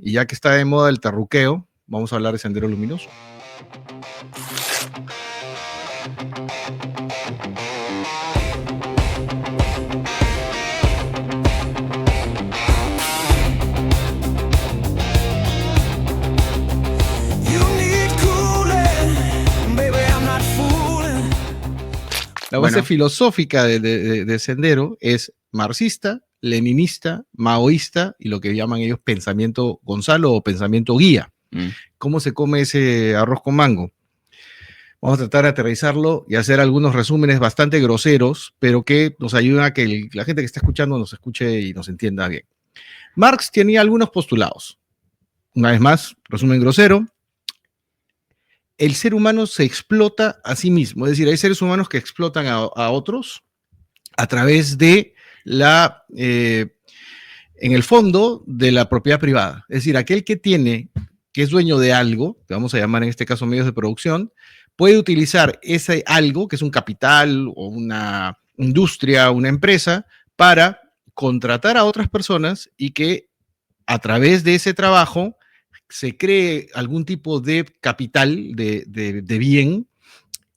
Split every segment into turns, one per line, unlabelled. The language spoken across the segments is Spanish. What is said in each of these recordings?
y ya que está de moda el terruqueo, vamos a hablar de Sendero Luminoso. La base filosófica de Sendero es marxista, leninista, maoísta y lo que llaman ellos pensamiento Gonzalo o pensamiento guía. ¿Cómo se come ese arroz con mango? Vamos a tratar de aterrizarlo y hacer algunos resúmenes bastante groseros, pero que nos ayudan a que la gente que está escuchando nos escuche y nos entienda bien. Marx tenía algunos postulados. Una vez más, resumen grosero. El ser humano se explota a sí mismo, es decir, hay seres humanos que explotan a otros a través de en el fondo de la propiedad privada. Es decir, aquel que es dueño de algo, que vamos a llamar en este caso medios de producción, puede utilizar ese algo, que es un capital o una industria, una empresa, para contratar a otras personas y que a través de ese trabajo se cree algún tipo de capital, de bien,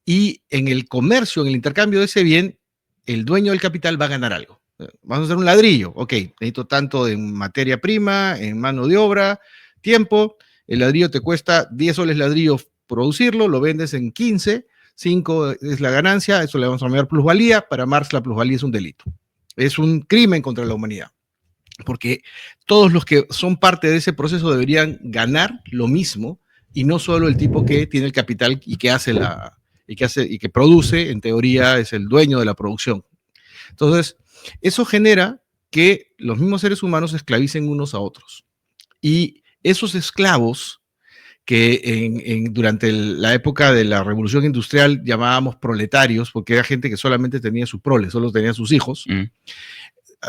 y en el comercio, en el intercambio de ese bien, el dueño del capital va a ganar algo. Vamos a hacer un ladrillo, ok, necesito tanto en materia prima, en mano de obra, tiempo, el ladrillo te cuesta 10 soles ladrillo producirlo, lo vendes en 15, 5 es la ganancia, eso le vamos a llamar plusvalía, para Marx la plusvalía es un delito, es un crimen contra la humanidad. Porque todos los que son parte de ese proceso deberían ganar lo mismo y no solo el tipo que tiene el capital y que que produce, en teoría es el dueño de la producción. Entonces, eso genera que los mismos seres humanos esclavicen unos a otros. Y esos esclavos que durante la época de la Revolución Industrial llamábamos proletarios, porque era gente que solamente tenía su prole, solo tenía sus hijos,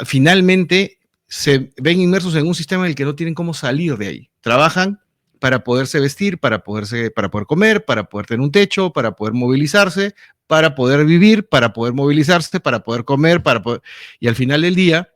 finalmente se ven inmersos en un sistema en el que no tienen cómo salir de ahí. Trabajan para poderse vestir, para poder comer, para poder tener un techo, para poder movilizarse, para poder vivir, para poder movilizarse, para poder comer, y al final del día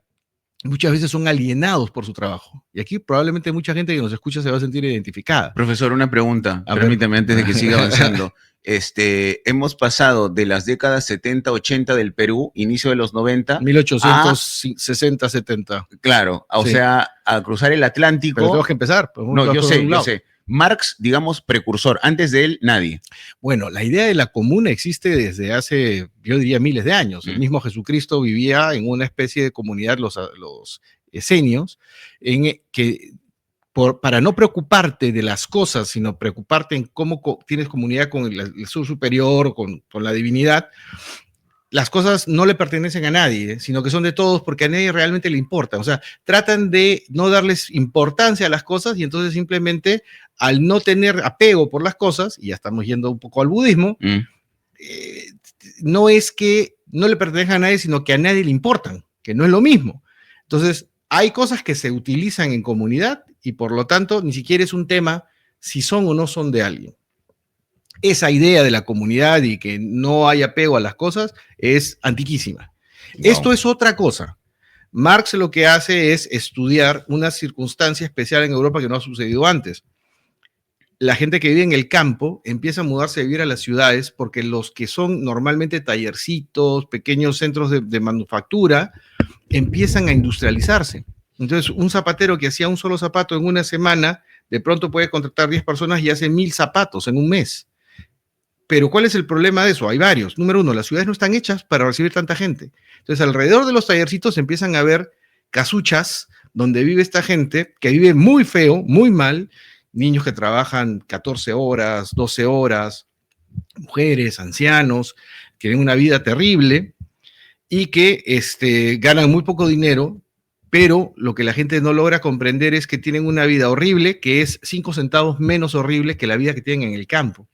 muchas veces son alienados por su trabajo. Y aquí probablemente mucha gente que nos escucha se va a sentir identificada.
Profesor, una pregunta, permítame antes de que siga avanzando. Hemos pasado de las décadas 70, 80 del Perú, inicio de los 90.
1860, 70.
Claro, o sea, a cruzar el Atlántico.
Pero tenemos que empezar.
No, yo sé. Marx, digamos, precursor. Antes de él, nadie.
Bueno, la idea de la comuna existe desde hace, yo diría, miles de años. El mismo Jesucristo vivía en una especie de comunidad, los esenios, en que para no preocuparte de las cosas, sino preocuparte en cómo tienes comunidad con el sur superior, con la divinidad, las cosas no le pertenecen a nadie, sino que son de todos porque a nadie realmente le importa. O sea, tratan de no darles importancia a las cosas y entonces simplemente al no tener apego por las cosas, y ya estamos yendo un poco al budismo, no es que no le pertenezcan a nadie, sino que a nadie le importan, que no es lo mismo. Entonces, hay cosas que se utilizan en comunidad y por lo tanto ni siquiera es un tema si son o no son de alguien. Esa idea de la comunidad y que no hay apego a las cosas es antiquísima. No. Esto es otra cosa. Marx lo que hace es estudiar una circunstancia especial en Europa que no ha sucedido antes. La gente que vive en el campo empieza a mudarse a vivir a las ciudades porque los que son normalmente tallercitos, pequeños centros de manufactura, empiezan a industrializarse. Entonces, un zapatero que hacía un solo zapato en una semana, de pronto puede contratar 10 personas y hace 1000 zapatos en un mes. Pero ¿cuál es el problema de eso? Hay varios. Número uno, las ciudades no están hechas para recibir tanta gente. Entonces, alrededor de los tallercitos empiezan a haber casuchas donde vive esta gente que vive muy feo, muy mal, niños que trabajan 14 horas, 12 horas, mujeres, ancianos, que tienen una vida terrible y que ganan muy poco dinero, pero lo que la gente no logra comprender es que tienen una vida horrible que es 5 centavos menos horrible que la vida que tienen en el campo.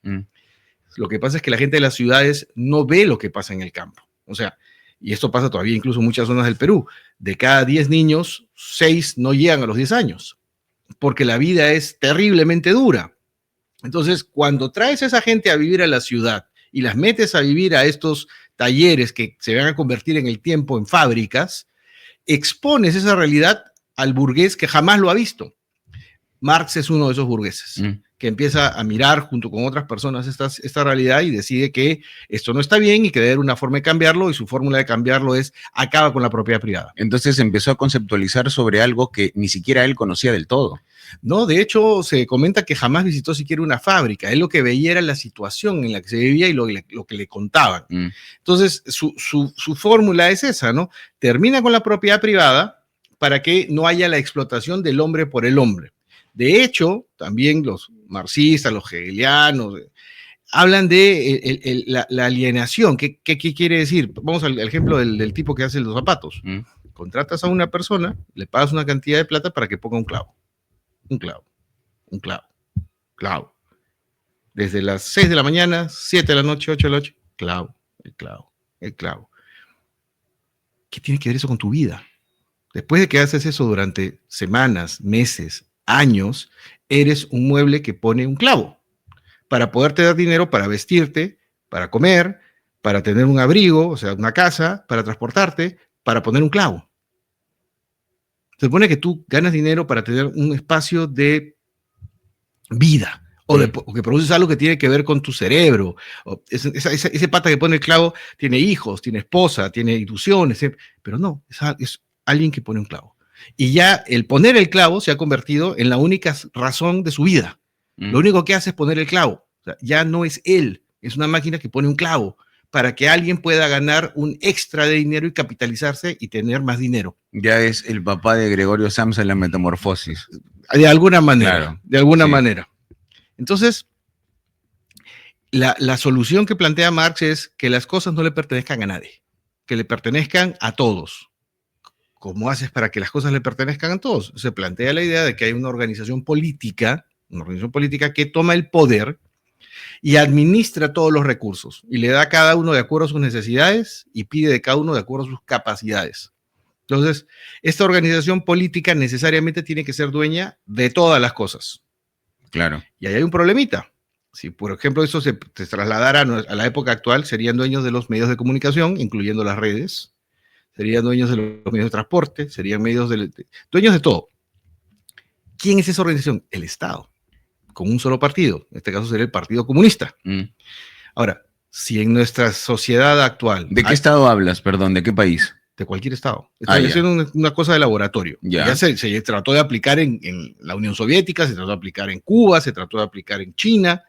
Lo que pasa es que la gente de las ciudades no ve lo que pasa en el campo. O sea, y esto pasa todavía incluso en muchas zonas del Perú. De cada 10 niños, 6 no llegan a los 10 años, porque la vida es terriblemente dura. Entonces, cuando traes a esa gente a vivir a la ciudad y las metes a vivir a estos talleres que se van a convertir en el tiempo en fábricas, expones esa realidad al burgués que jamás lo ha visto. Marx es uno de esos burgueses que empieza a mirar junto con otras personas esta realidad y decide que esto no está bien y que debe haber una forma de cambiarlo, y su fórmula de cambiarlo es acaba con la propiedad privada.
Entonces empezó a conceptualizar sobre algo que ni siquiera él conocía del todo.
No, de hecho, se comenta que jamás visitó siquiera una fábrica. Él lo que veía era la situación en la que se vivía y lo que le contaban. Entonces, su fórmula es esa, ¿no? Termina con la propiedad privada para que no haya la explotación del hombre por el hombre. De hecho, también los marxistas, los hegelianos, hablan de la alienación. ¿Qué quiere decir? Vamos al ejemplo del tipo que hace los zapatos. Contratas a una persona, le pagas una cantidad de plata para que ponga un clavo. Un clavo. Desde las 6 de la mañana, 7 de la noche, 8 de la noche, el clavo. ¿Qué tiene que ver eso con tu vida? Después de que haces eso durante semanas, meses, años, eres un mueble que pone un clavo para poderte dar dinero para vestirte, para comer, para tener un abrigo, o sea, una casa, para transportarte, para poner un clavo. Se supone que tú ganas dinero para tener un espacio de vida, o que produces algo que tiene que ver con tu cerebro. Ese pata que pone el clavo tiene hijos, tiene esposa, tiene ilusiones, pero no, es alguien que pone un clavo. Y ya el poner el clavo se ha convertido en la única razón de su vida. Lo único que hace es poner el clavo. O sea, ya no es él, es una máquina que pone un clavo para que alguien pueda ganar un extra de dinero y capitalizarse y tener más dinero.
Ya es el papá de Gregorio Samsa en la Metamorfosis.
De alguna manera,
claro.
De alguna manera. Entonces, la solución que plantea Marx es que las cosas no le pertenezcan a nadie, que le pertenezcan a todos. ¿Cómo haces para que las cosas le pertenezcan a todos? Se plantea la idea de que hay una organización política que toma el poder y administra todos los recursos y le da a cada uno de acuerdo a sus necesidades y pide de cada uno de acuerdo a sus capacidades. Entonces, esta organización política necesariamente tiene que ser dueña de todas las cosas.
Claro.
Y ahí hay un problemita. Si, por ejemplo, eso se trasladara a la época actual, serían dueños de los medios de comunicación, incluyendo las redes, serían dueños de los medios de transporte, serían dueños de todo. ¿Quién es esa organización? El Estado, con un solo partido. En este caso sería el Partido Comunista. Ahora, si en nuestra sociedad actual...
¿De qué estado hablas, perdón? ¿De qué país?
De cualquier estado. Estoy haciendo una cosa de laboratorio. Ya se trató de aplicar en la Unión Soviética, se trató de aplicar en Cuba, se trató de aplicar en China.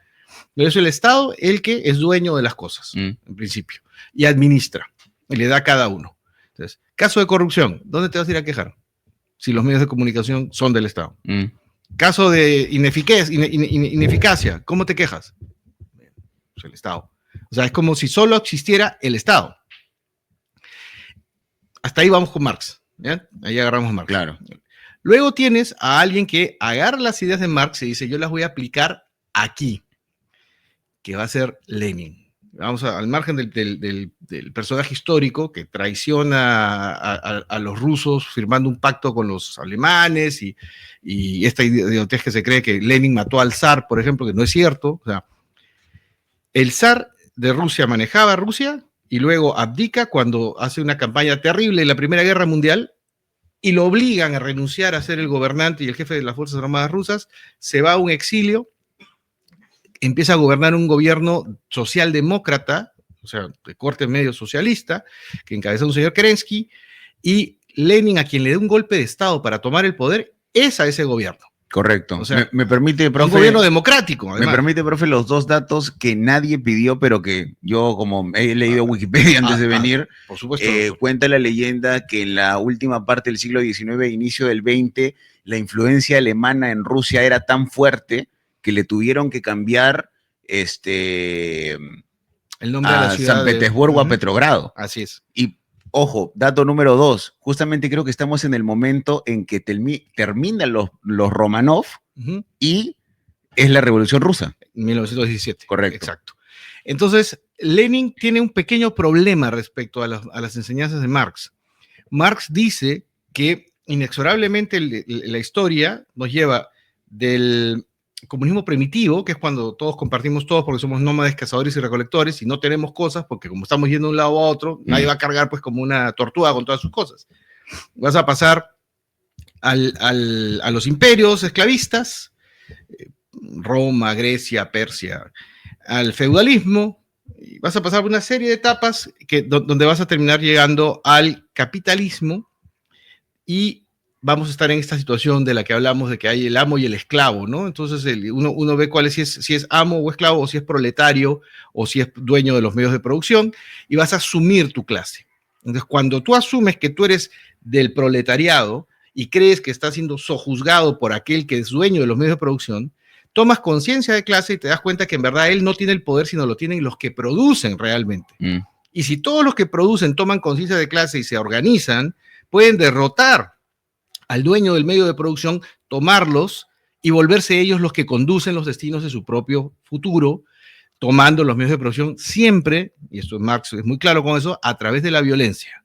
Pero es el Estado el que es dueño de las cosas, en principio, y administra, y le da a cada uno. Entonces, caso de corrupción, ¿dónde te vas a ir a quejar? Si los medios de comunicación son del Estado. Caso de ineficacia, ¿cómo te quejas? Pues el Estado. O sea, es como si solo existiera el Estado. Hasta ahí vamos con Marx. ¿Ya? Ahí agarramos a Marx.
Claro.
Luego tienes a alguien que agarra las ideas de Marx y dice, yo las voy a aplicar aquí, que va a ser Lenin. Vamos al margen del personaje histórico que traiciona a los rusos firmando un pacto con los alemanes y esta idea que se cree que Lenin mató al zar, por ejemplo, que no es cierto. O sea, el zar de Rusia manejaba Rusia y luego abdica cuando hace una campaña terrible en la Primera Guerra Mundial y lo obligan a renunciar a ser el gobernante y el jefe de las Fuerzas Armadas rusas, se va a un exilio, empieza a gobernar un gobierno socialdemócrata, o sea, de corte medio socialista, que encabeza un señor Kerensky, y Lenin, a quien le da un golpe de Estado para tomar el poder, es a ese gobierno.
Correcto.
O sea,
me permite, profe,
un gobierno democrático, además.
Me permite, profe, los dos datos que nadie pidió, pero que yo, como he leído Wikipedia antes de venir,
por supuesto.
Cuenta la leyenda que en la última parte del siglo XIX e inicio del XX, la influencia alemana en Rusia era tan fuerte que le tuvieron que cambiar el nombre de la ciudad San Petersburgo a Petrogrado.
Así es.
Y ojo, dato número 2, justamente creo que estamos en el momento en que terminan los Romanov y es la Revolución Rusa.
1917.
Correcto.
Exacto. Entonces, Lenin tiene un pequeño problema respecto a las enseñanzas de Marx. Marx dice que inexorablemente la historia nos lleva del comunismo primitivo, que es cuando todos compartimos todos porque somos nómades, cazadores y recolectores y no tenemos cosas porque como estamos yendo de un lado a otro, nadie va a cargar pues como una tortuga con todas sus cosas. Vas a pasar a los imperios esclavistas, Roma, Grecia, Persia, al feudalismo, y vas a pasar por una serie de etapas donde vas a terminar llegando al capitalismo, y vamos a estar en esta situación de la que hablamos, de que hay el amo y el esclavo, ¿no? Entonces uno ve cuál es, si es amo o esclavo, o si es proletario, o si es dueño de los medios de producción, y vas a asumir tu clase. Entonces, cuando tú asumes que tú eres del proletariado y crees que estás siendo sojuzgado por aquel que es dueño de los medios de producción, tomas conciencia de clase y te das cuenta que en verdad él no tiene el poder, sino lo tienen los que producen realmente. Y si todos los que producen toman conciencia de clase y se organizan, pueden derrotar al dueño del medio de producción, tomarlos y volverse ellos los que conducen los destinos de su propio futuro, tomando los medios de producción siempre, y esto Marx es muy claro con eso, a través de la violencia.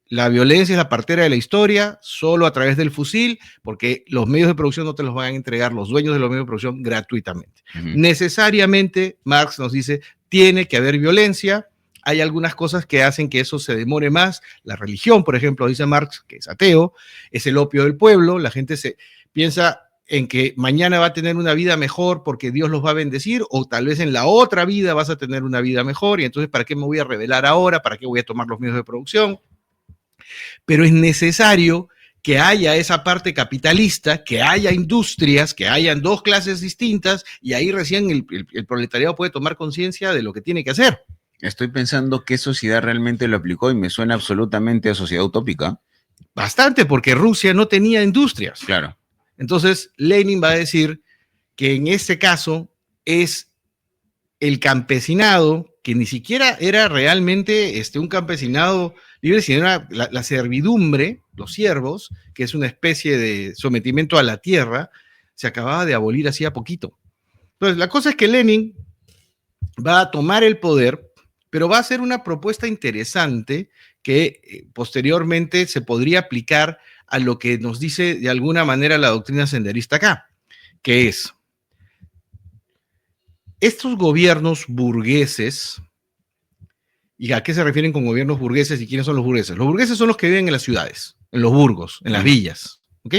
La violencia es la partera de la historia, solo a través del fusil, porque los medios de producción no te los van a entregar los dueños de los medios de producción gratuitamente. Necesariamente, Marx nos dice, tiene que haber violencia. Hay algunas cosas que hacen que eso se demore más. La religión, por ejemplo, dice Marx, que es ateo, es el opio del pueblo. La gente se piensa en que mañana va a tener una vida mejor porque Dios los va a bendecir, o tal vez en la otra vida vas a tener una vida mejor, y entonces ¿para qué me voy a rebelar ahora? ¿Para qué voy a tomar los medios de producción? Pero es necesario que haya esa parte capitalista, que haya industrias, que hayan dos clases distintas, y ahí recién el proletariado puede tomar conciencia de lo que tiene que hacer.
Estoy pensando qué sociedad realmente lo aplicó y me suena absolutamente a sociedad utópica.
Bastante, porque Rusia no tenía industrias.
Claro.
Entonces, Lenin va a decir que en ese caso es el campesinado, que ni siquiera era realmente un campesinado libre, sino era la servidumbre, los siervos, que es una especie de sometimiento a la tierra, se acababa de abolir hacía poquito. Entonces, la cosa es que Lenin va a tomar el poder, pero va a hacer una propuesta interesante que posteriormente se podría aplicar a lo que nos dice de alguna manera la doctrina senderista acá, que es, estos gobiernos burgueses, ¿y a qué se refieren con gobiernos burgueses y quiénes son los burgueses? Los burgueses son los que viven en las ciudades, en los burgos, en las villas, ¿ok?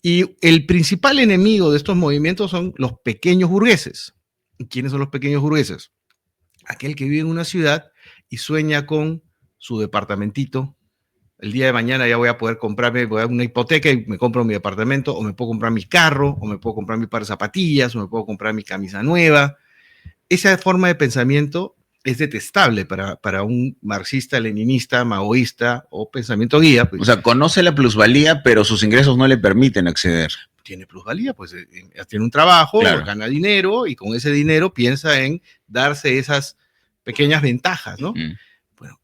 Y el principal enemigo de estos movimientos son los pequeños burgueses. ¿Y quiénes son los pequeños burgueses? Aquel que vive en una ciudad y sueña con su departamentito. El día de mañana ya voy a poder comprarme una hipoteca y me compro mi departamento, o me puedo comprar mi carro, o me puedo comprar mi par de zapatillas, o me puedo comprar mi camisa nueva. Esa forma de pensamiento es detestable para un marxista, leninista, maoísta o pensamiento guía.
Pues. O sea, conoce la plusvalía, pero sus ingresos no le permiten acceder.
Tiene plusvalía, pues tiene un trabajo, claro, gana dinero, y con ese dinero piensa en darse esas pequeñas ventajas, ¿no? Bueno,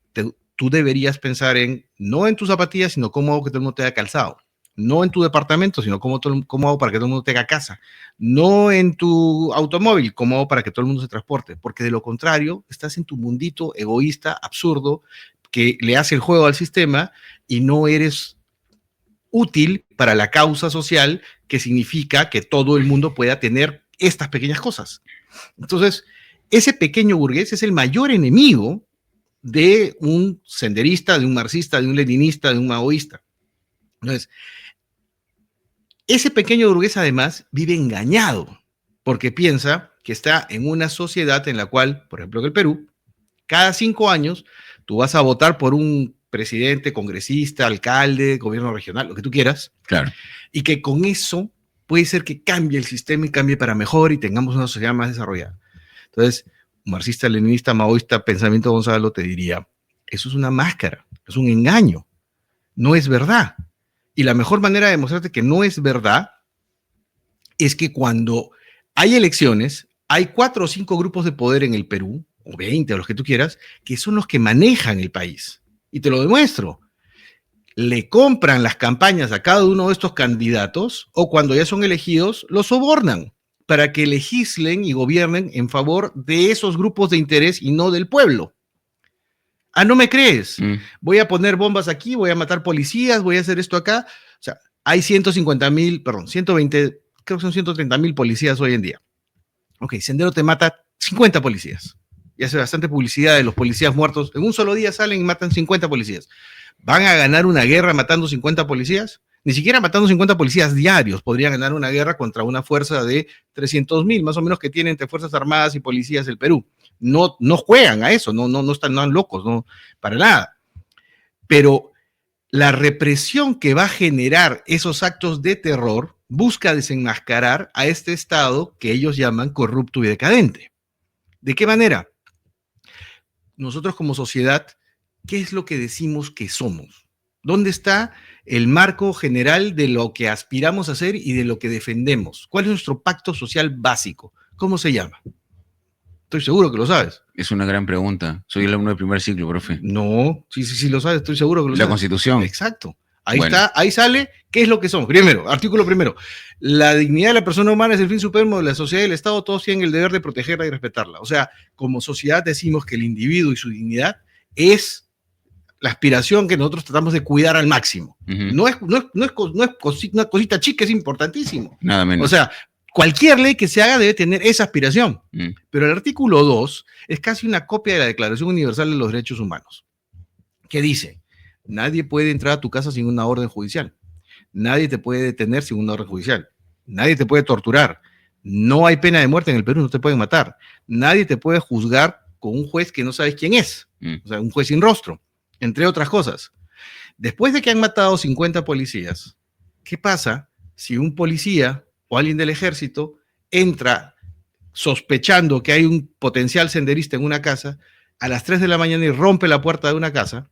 tú deberías pensar no en tus zapatillas, sino cómo hago que todo el mundo tenga calzado. No en tu departamento, sino cómo hago para que todo el mundo tenga casa. No en tu automóvil, cómo hago para que todo el mundo se transporte. Porque de lo contrario, estás en tu mundito egoísta, absurdo, que le hace el juego al sistema y no eres útil para la causa social, que significa que todo el mundo pueda tener estas pequeñas cosas. Entonces, ese pequeño burgués es el mayor enemigo de un senderista, de un marxista, de un leninista, de un maoísta. Entonces, ese pequeño burgués además vive engañado, porque piensa que está en una sociedad en la cual, por ejemplo en el Perú, cada 5 años tú vas a votar por un presidente, congresista, alcalde, gobierno regional, lo que tú quieras.
Claro.
Y que con eso puede ser que cambie el sistema y cambie para mejor y tengamos una sociedad más desarrollada. Entonces, un marxista, leninista, maoísta, pensamiento Gonzalo te diría, eso es una máscara, es un engaño, no es verdad. Y la mejor manera de demostrarte que no es verdad es que cuando hay elecciones, hay 4 o 5 grupos de poder en el Perú, o 20, o los que tú quieras, que son los que manejan el país. Y te lo demuestro. Le compran las campañas a cada uno de estos candidatos, o cuando ya son elegidos, los sobornan para que legislen y gobiernen en favor de esos grupos de interés y no del pueblo. Ah, ¿no me crees? Voy a poner bombas aquí, voy a matar policías, voy a hacer esto acá. O sea, hay 120, creo que son 130,000 policías hoy en día. Ok, Sendero te mata 50 policías. Y hace bastante publicidad de los policías muertos. En un solo día salen y matan 50 policías. ¿Van a ganar una guerra matando 50 policías? Ni siquiera matando 50 policías diarios podría ganar una guerra contra una fuerza de 300.000, más o menos, que tiene entre Fuerzas Armadas y policías el Perú. No juegan a eso, no están locos, no, para nada. Pero la represión que va a generar esos actos de terror busca desenmascarar a este Estado que ellos llaman corrupto y decadente. ¿De qué manera? Nosotros como sociedad, ¿qué es lo que decimos que somos? ¿Dónde está el marco general de lo que aspiramos a hacer y de lo que defendemos? ¿Cuál es nuestro pacto social básico? ¿Cómo se llama? Estoy seguro que lo sabes.
Es una gran pregunta. Soy el alumno de primer ciclo, profe.
No, sí lo sabes, estoy seguro que lo sabes.
La Constitución.
Exacto. Ahí está, ahí sale qué es lo que somos. Primero, artículo primero. La dignidad de la persona humana es el fin supremo de la sociedad y del Estado. Todos tienen el deber de protegerla y respetarla. O sea, como sociedad decimos que el individuo y su dignidad es la aspiración que nosotros tratamos de cuidar al máximo. No es una cosita chica, es importantísimo.
Nada menos.
O sea, cualquier ley que se haga debe tener esa aspiración. Pero el artículo 2 es casi una copia de la Declaración Universal de los Derechos Humanos, que dice: nadie puede entrar a tu casa sin una orden judicial. Nadie te puede detener sin una orden judicial. Nadie te puede torturar. No hay pena de muerte en el Perú, no te pueden matar. Nadie te puede juzgar con un juez que no sabes quién es. O sea, un juez sin rostro, entre otras cosas. Después de que han matado 50 policías, ¿qué pasa si un policía o alguien del ejército entra sospechando que hay un potencial senderista en una casa a las 3 de la mañana y rompe la puerta de una casa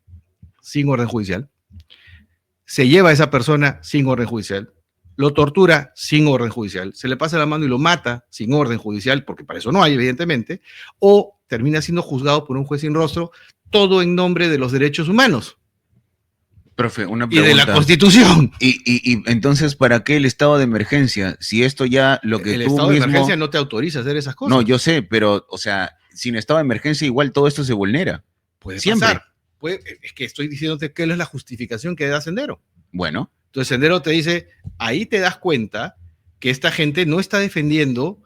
sin orden judicial? Se lleva a esa persona sin orden judicial, lo tortura sin orden judicial, se le pasa la mano y lo mata sin orden judicial, porque para eso no hay, evidentemente, o termina siendo juzgado por un juez sin rostro, todo en nombre de los derechos humanos.
Profe, una pregunta.
Y de la Constitución.
Y entonces, ¿para qué el estado de emergencia? Si esto ya lo que
el
tú
estado
mismo...
de emergencia no te autoriza a hacer esas cosas.
No, yo sé, pero, o sea, sin estado de emergencia igual todo esto se vulnera.
Puede
siempre
pasar. Es que estoy diciéndote qué es la justificación que da Sendero.
Bueno.
Entonces Sendero te dice, ahí te das cuenta que esta gente no está defendiendo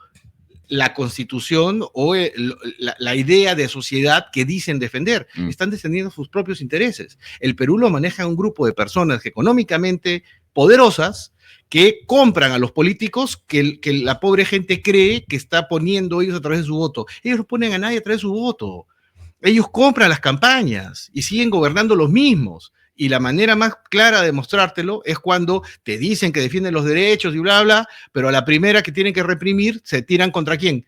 la Constitución o la idea de sociedad que dicen defender. Están defendiendo sus propios intereses. El Perú lo maneja un grupo de personas económicamente poderosas que compran a los políticos que la pobre gente cree que está poniendo ellos a través de su voto. Ellos no ponen a nadie a través de su voto. Ellos compran las campañas y siguen gobernando los mismos. Y la manera más clara de mostrártelo es cuando te dicen que defienden los derechos y bla, bla, pero a la primera que tienen que reprimir, se tiran contra quién.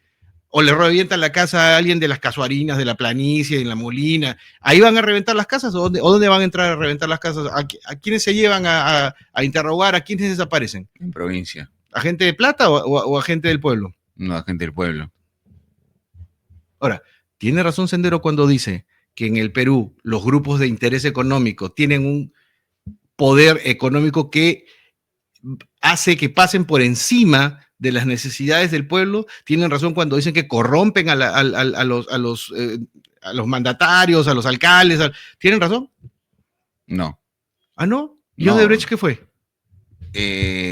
O le revientan la casa a alguien de las Casuarinas, de la Planicie, de la Molina. ¿Ahí van a reventar las casas o dónde van a entrar a reventar las casas? ¿A quiénes se llevan a interrogar? ¿A quiénes desaparecen?
En provincia.
¿A gente de plata o a gente del pueblo?
No, a gente del pueblo.
Ahora, tiene razón Sendero cuando dice que en el Perú los grupos de interés económico tienen un poder económico que hace que pasen por encima de las necesidades del pueblo. Tienen razón cuando dicen que corrompen a los mandatarios, a los alcaldes. ¿Tienen razón?
No.
¿Ah, no? ¿Y Odebrecht qué fue?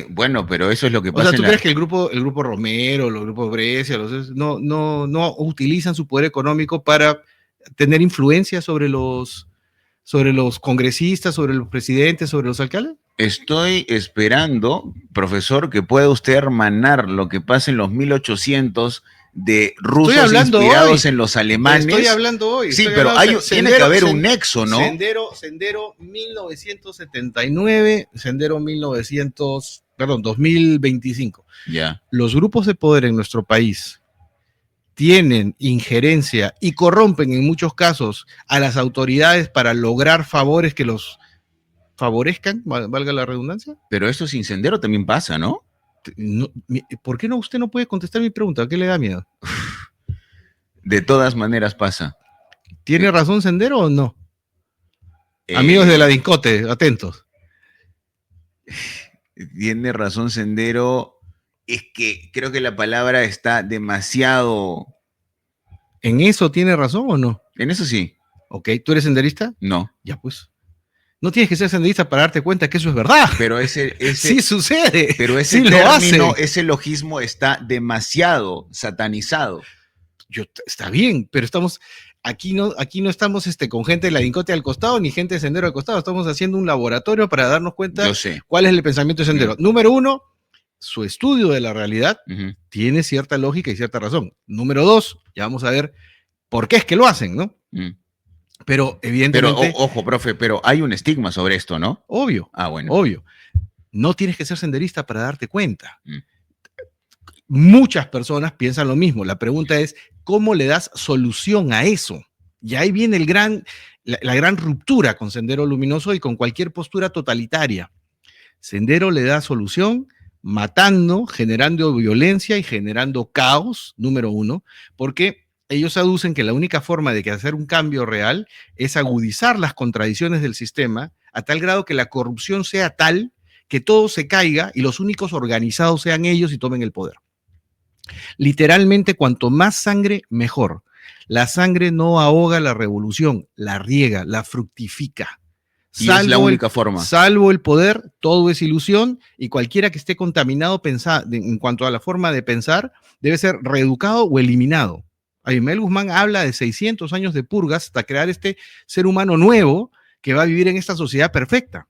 Bueno, pero eso es lo que pasa.
O sea, ¿tú crees que el grupo Romero, los grupos Brescia, no utilizan su poder económico para tener influencia sobre los congresistas, sobre los presidentes, sobre los alcaldes?
Estoy esperando, profesor, que pueda usted hermanar lo que pasa en los 1800 de rusos inspirados en los alemanes.
Estoy hablando hoy.
Sí, pero tiene que haber un nexo, ¿no?
Sendero 1979, Sendero 2025.
Ya.
Los grupos de poder en nuestro país tienen injerencia y corrompen en muchos casos a las autoridades para lograr favores que los favorezcan, valga la redundancia.
Pero eso sin Sendero también pasa, ¿no?
¿Por qué usted no puede contestar mi pregunta? ¿Qué le da miedo?
De todas maneras pasa.
¿Tiene razón Sendero o no? Amigos de la Dincote, atentos.
Tiene razón Sendero. Es que creo que la palabra está demasiado...
¿En eso tiene razón o no?
En eso sí.
Ok, ¿tú eres senderista?
No.
Ya pues. No tienes que ser senderista para darte cuenta que eso es verdad.
Pero ese
sí sucede.
Pero ese
sí
término, ese logismo está demasiado satanizado.
Está bien, pero aquí no estamos con gente de la Dincote al costado ni gente de Sendero al costado, estamos haciendo un laboratorio para darnos cuenta cuál es el pensamiento de Sendero. Número uno, su estudio de la realidad tiene cierta lógica y cierta razón. Número dos, ya vamos a ver por qué es que lo hacen, ¿no? Pero evidentemente...
Pero, ojo, profe, pero hay un estigma sobre esto, ¿no?
Obvio.
Bueno.
Obvio. No tienes que ser senderista para darte cuenta. Muchas personas piensan lo mismo. La pregunta es, ¿cómo le das solución a eso? Y ahí viene la gran ruptura con Sendero Luminoso y con cualquier postura totalitaria. Sendero le da solución matando, generando violencia y generando caos, número uno, porque ellos aducen que la única forma de hacer un cambio real es agudizar las contradicciones del sistema a tal grado que la corrupción sea tal que todo se caiga y los únicos organizados sean ellos y tomen el poder. Literalmente, cuanto más sangre, mejor. La sangre no ahoga la revolución, la riega, la fructifica.
Y es la única forma.
Salvo el poder, todo es ilusión y cualquiera que esté contaminado en cuanto a la forma de pensar debe ser reeducado o eliminado. Abimael Guzmán habla de 600 años de purgas hasta crear este ser humano nuevo que va a vivir en esta sociedad perfecta,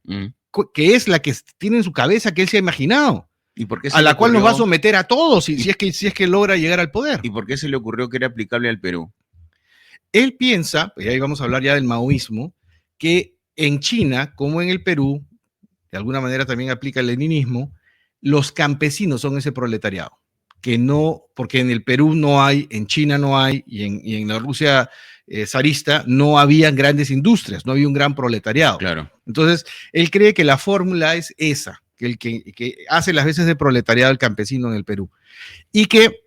que es la que tiene en su cabeza que él se ha imaginado.
¿Y por qué
a la cual nos va a someter a todos si es que logra llegar al poder.
¿Y por qué se le ocurrió que era aplicable al Perú?
Él piensa, y ahí vamos a hablar ya del maoísmo, que en China, como en el Perú, de alguna manera también aplica el leninismo, los campesinos son ese proletariado. Que no, porque en el Perú no hay, en China no hay, y en la Rusia zarista no habían grandes industrias, no había un gran proletariado.
Claro.
Entonces, él cree que la fórmula es esa, que hace las veces de proletariado el campesino en el Perú. Y que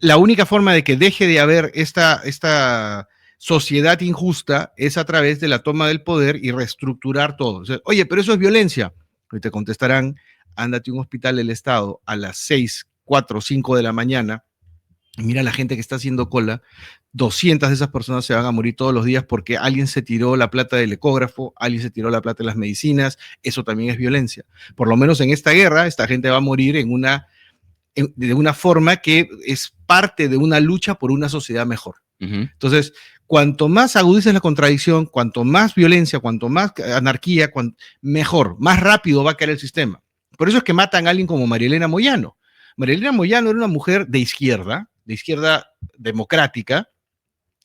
la única forma de que deje de haber esta sociedad injusta es a través de la toma del poder y reestructurar todo. O sea, oye, pero eso es violencia. Y te contestarán, ándate a un hospital del Estado a las 6, 4, 5 de la mañana y mira la gente que está haciendo cola. 200 de esas personas se van a morir todos los días porque alguien se tiró la plata del ecógrafo, alguien se tiró la plata de las medicinas. Eso también es violencia. Por lo menos en esta guerra, esta gente va a morir de una forma que es parte de una lucha por una sociedad mejor. Entonces, cuanto más agudices la contradicción, cuanto más violencia, cuanto más anarquía, mejor, más rápido va a caer el sistema. Por eso es que matan a alguien como María Elena Moyano. María Elena Moyano era una mujer de izquierda democrática,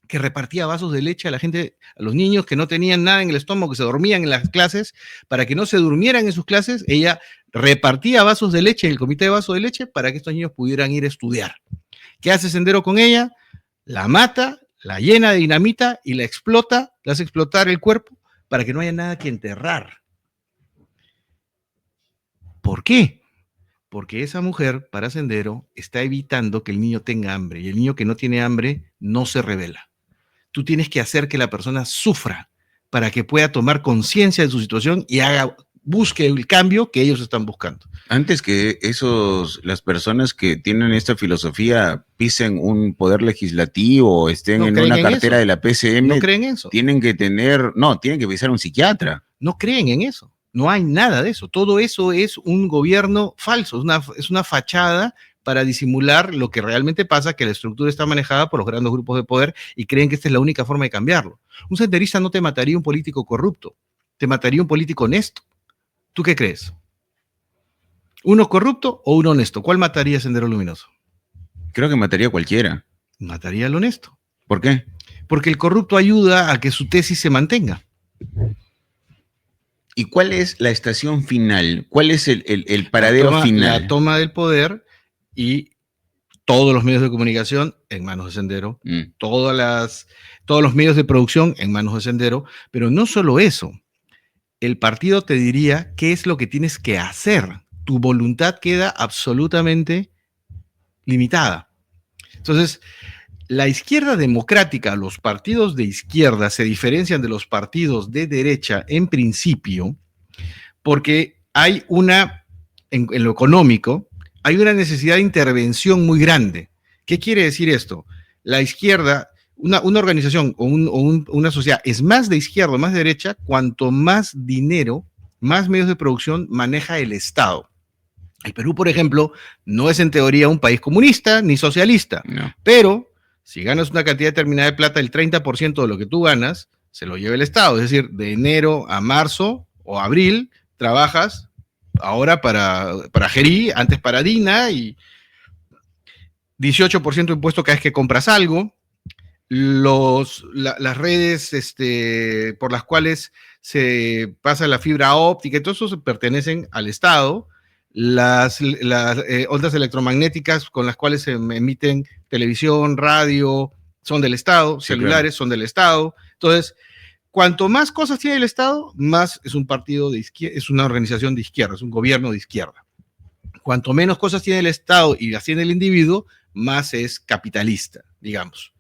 que repartía vasos de leche a la gente, a los niños que no tenían nada en el estómago, que se dormían en las clases. Para que no se durmieran en sus clases, ella repartía vasos de leche en el comité de vasos de leche para que estos niños pudieran ir a estudiar. ¿Qué hace Sendero con ella? La mata, la llena de dinamita y la explota, le hace explotar el cuerpo para que no haya nada que enterrar. ¿Por qué? Porque esa mujer, para Sendero, está evitando que el niño tenga hambre, y el niño que no tiene hambre no se rebela. Tú tienes que hacer que la persona sufra para que pueda tomar conciencia de su situación y busque el cambio que ellos están buscando.
Antes que las personas que tienen esta filosofía pisen un poder legislativo o estén en una cartera de la PCM,
no creen en eso.
Tienen que pisar un psiquiatra.
No creen en eso. No hay nada de eso. Todo eso es un gobierno falso, es una fachada para disimular lo que realmente pasa, que la estructura está manejada por los grandes grupos de poder y creen que esta es la única forma de cambiarlo. Un senderista no te mataría un político corrupto, te mataría un político honesto. ¿Tú qué crees? ¿Uno corrupto o uno honesto? ¿Cuál mataría Sendero Luminoso?
Creo que mataría a cualquiera.
Mataría al honesto.
¿Por qué?
Porque el corrupto ayuda a que su tesis se mantenga.
¿Y cuál es la estación final? ¿Cuál es el paradero final?
La toma del poder y todos los medios de comunicación en manos de Sendero, todos los medios de producción en manos de Sendero, pero no solo eso. El partido te diría qué es lo que tienes que hacer. Tu voluntad queda absolutamente limitada. Entonces, la izquierda democrática, los partidos de izquierda se diferencian de los partidos de derecha en principio porque hay en lo económico, hay una necesidad de intervención muy grande. ¿Qué quiere decir esto? La izquierda, una organización o una sociedad es más de izquierda o más de derecha cuanto más dinero, más medios de producción maneja el Estado. El Perú, por ejemplo, no es en teoría un país comunista ni socialista, no. Pero Si ganas una cantidad determinada de plata, el 30% de lo que tú ganas se lo lleva el Estado. Es decir, de enero a marzo o abril trabajas ahora para Gerí, antes para Dina, y 18% de impuesto cada vez que compras algo. Las redes por las cuales se pasa la fibra óptica y todo eso pertenecen al Estado. Las ondas electromagnéticas con las cuales se emiten televisión, radio, son del Estado, sí, celulares, claro, son del Estado. Entonces, cuanto más cosas tiene el Estado, más es un partido de izquierda, es una organización de izquierda, es un gobierno de izquierda. Cuanto menos cosas tiene el Estado y las tiene el individuo, más es capitalista, digamos.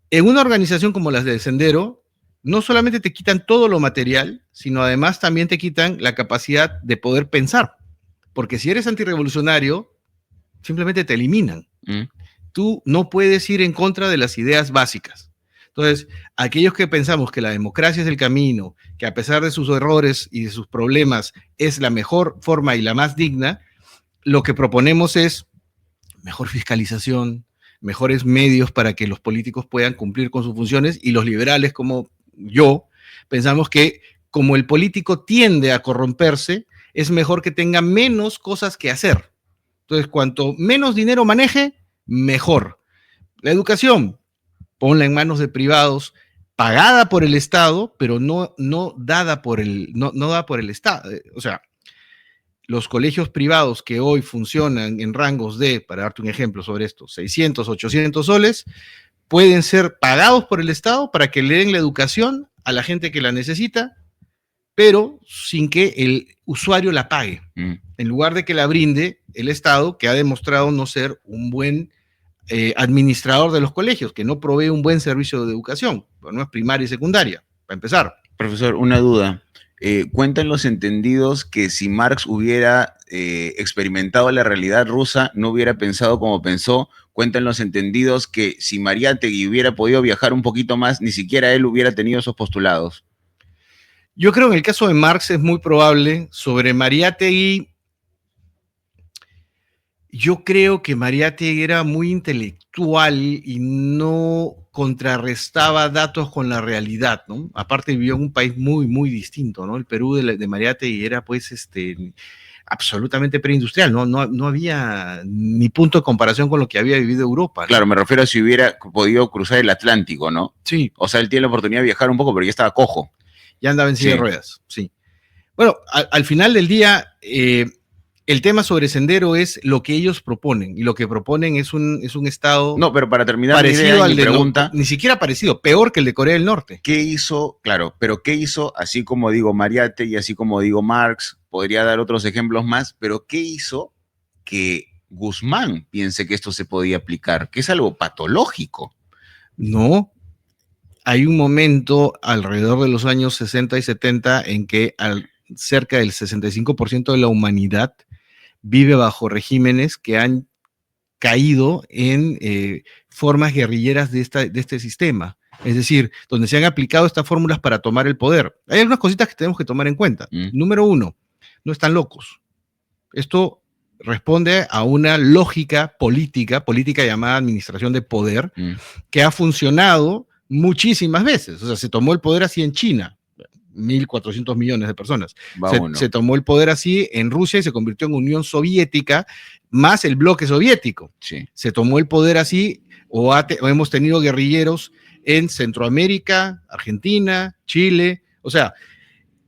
En una organización como las de Sendero, no solamente te quitan todo lo material, sino además también te quitan la capacidad de poder pensar. Porque si eres antirrevolucionario, simplemente te eliminan. Tú no puedes ir en contra de las ideas básicas. Entonces, aquellos que pensamos que la democracia es el camino, que a pesar de sus errores y de sus problemas es la mejor forma y la más digna, lo que proponemos es mejor fiscalización, mejores medios para que los políticos puedan cumplir con sus funciones, y los liberales, como yo, pensamos que como el político tiende a corromperse, es mejor que tenga menos cosas que hacer. Entonces, cuanto menos dinero maneje, mejor. La educación, ponla en manos de privados, pagada por el Estado, pero no dada por el Estado. O sea, los colegios privados que hoy funcionan en rangos de, para darte un ejemplo sobre esto, 600, 800 soles, pueden ser pagados por el Estado para que le den la educación a la gente que la necesita, pero sin que el usuario la pague, en lugar de que la brinde el Estado, que ha demostrado no ser un buen administrador de los colegios, que no provee un buen servicio de educación, no es primaria y secundaria, para empezar.
Profesor, una duda. Cuentan los entendidos que si Marx hubiera experimentado la realidad rusa, no hubiera pensado como pensó. Cuentan los entendidos que si Mariátegui hubiera podido viajar un poquito más, ni siquiera él hubiera tenido esos postulados.
Yo creo que en el caso de Marx es muy probable. Sobre Mariátegui, yo creo que Mariátegui era muy intelectual y no contrarrestaba datos con la realidad, ¿no? Aparte vivió en un país muy, muy distinto, ¿no? El Perú de Mariátegui era, pues, absolutamente preindustrial, no había ni punto de comparación con lo que había vivido Europa, ¿no?
Claro, me refiero a si hubiera podido cruzar el Atlántico, ¿no?
Sí.
O sea, él tiene la oportunidad de viajar un poco, pero ya estaba cojo.
Ya andaba en silla de ruedas, sí. Bueno, al final del día, el tema sobre Sendero es lo que ellos proponen, y lo que proponen es un Estado...
No, pero para terminar
parecido al de pregunta, ni siquiera parecido, peor que el de Corea del Norte.
¿Qué hizo? Claro, pero ¿qué hizo? Así como digo Mariátegui y así como digo Marx, podría dar otros ejemplos más, pero ¿qué hizo que Guzmán piense que esto se podía aplicar? Que es algo patológico.
No. Hay un momento alrededor de los años 60 y 70 en que cerca del 65% de la humanidad vive bajo regímenes que han caído en formas guerrilleras de este sistema. Es decir, donde se han aplicado estas fórmulas para tomar el poder. Hay algunas cositas que tenemos que tomar en cuenta. Número uno, no están locos. Esto responde a una lógica política llamada administración de poder, que ha funcionado muchísimas veces. O sea, se tomó el poder así en China, 1.400 millones de personas. Se tomó el poder así en Rusia y se convirtió en Unión Soviética, más el bloque soviético.
Sí.
Se tomó el poder así, o hemos tenido guerrilleros en Centroamérica, Argentina, Chile. O sea,